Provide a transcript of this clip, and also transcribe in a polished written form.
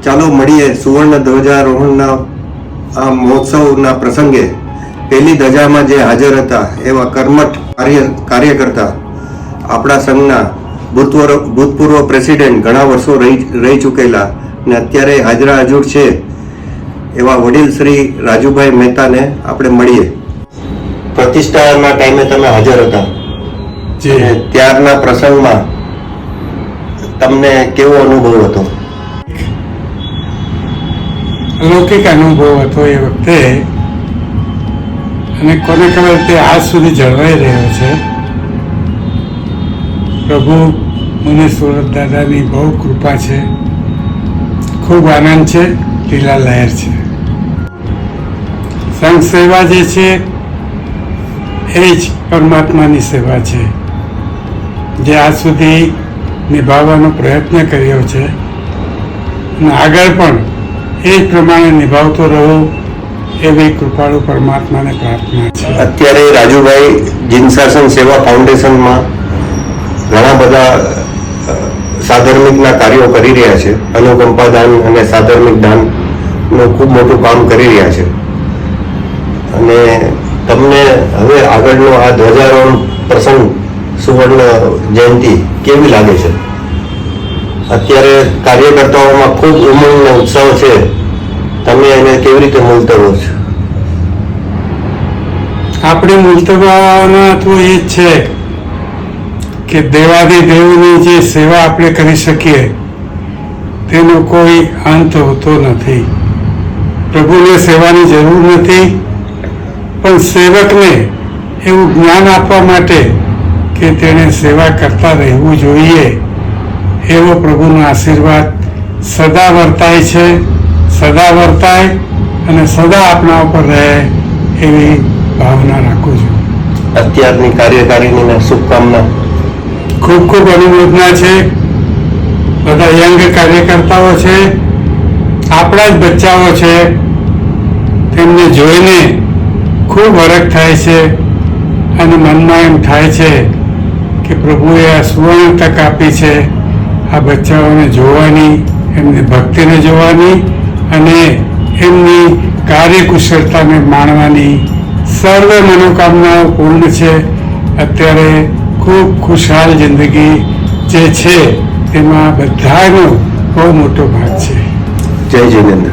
ચાલો મળીએ સુવર્ણ ધ્વજારોહણના આ મહોત્સવના પ્રસંગે પહેલી ધજામાં જે હાજર હતા એવા કર્મઠ કાર્યકર્તા આપણા સંઘના ભૂતપૂર્વ પ્રેસિડેન્ટ ઘણા વર્ષો રહી ચૂકેલા ને અત્યારે હાજરા હજુર છે એવા વડીલ શ્રી રાજુભાઈ મહેતાને આપણે મળીએ. પ્રતિષ્ઠાના ટાઈમે તમે હાજર હતા, ત્યારના પ્રસંગમાં તમને કેવો અનુભવ હતો? અલૌકિક અનુભવ હતો એ વખતે, અને કોને ખબર તે આજ સુધી જળવાઈ રહ્યો છે. પ્રભુ મને સુરત દાદાની બહુ કૃપા છે, ખૂબ આનંદ છે, લીલા લહેર છે. સંઘ સેવા જે છે એ જ પરમાત્માની સેવા છે, જે આજ સુધી નિભાવવાનો પ્રયત્ન કર્યો છે અને આગળ પણ એ જ પ્રમાણે નિભાવતો રહો એવી કૃપાળુ પરમાત્માને પ્રાર્થના છે. અત્યારે રાજુભાઈ જીનશાસન સેવા ફાઉન્ડેશનમાં ઘણા બધા સાધર્મિકના કાર્યો કરી રહ્યા છે. અનુકંપા દાન અને સાધર્મિક દાનનું ખૂબ મોટું કામ કરી રહ્યા છે. અને તમને હવે આગળનો આ ધ્વજારોહણ પ્રસંગ સુવર્ણ જયંતિ કેવી લાગે છે? અત્યારે કાર્યકર્તાઓમાં ખૂબ ઉમંગ અને ઉત્સાહ છે, તમે એને કેવી રીતે મૂલતવો છો? આપણે મૂલતવાના તો એ જ છે કે દેવાધિદેવની જે સેવા આપણે કરી શકીએ તેનો કોઈ અંત હોતો નથી. પ્રભુને સેવાની જરૂર નથી, પણ સેવકને એવું જ્ઞાન આપવા માટે કે તેણે સેવા કરતા રહેવું જોઈએ એવો પ્રભુનો આશીર્વાદ સદા વર્તાય છે, સદા વર્તાય અને સદા આપણા ઉપર રહે એવી ભાવના રાખું છું. અત્યારની કાર્યકારિણીને શુભકામના. ખૂબ ખૂબ અનુમોદના છે. બધા યંગ કાર્યકર્તાઓ છે, આપણા જ બચ્ચાઓ છે, તેમને જોઈને ખૂબ હરખ થાય છે અને મનમાં એમ થાય છે કે પ્રભુએ આ સુવર્ણ તક આપી છે આ બચ્ચાઓને જોવાની, એમની ભક્તિને જોવાની અને એમની કાર્યકુશળતાને માણવાની. સર્વ મનોકામનાઓ પૂર્ણ છે. અત્યારે ખૂબ ખુશહાલ જિંદગી જે છે તેમાં બધાનો બહુ મોટો ભાગ છે. જય જિનેન્દ્ર.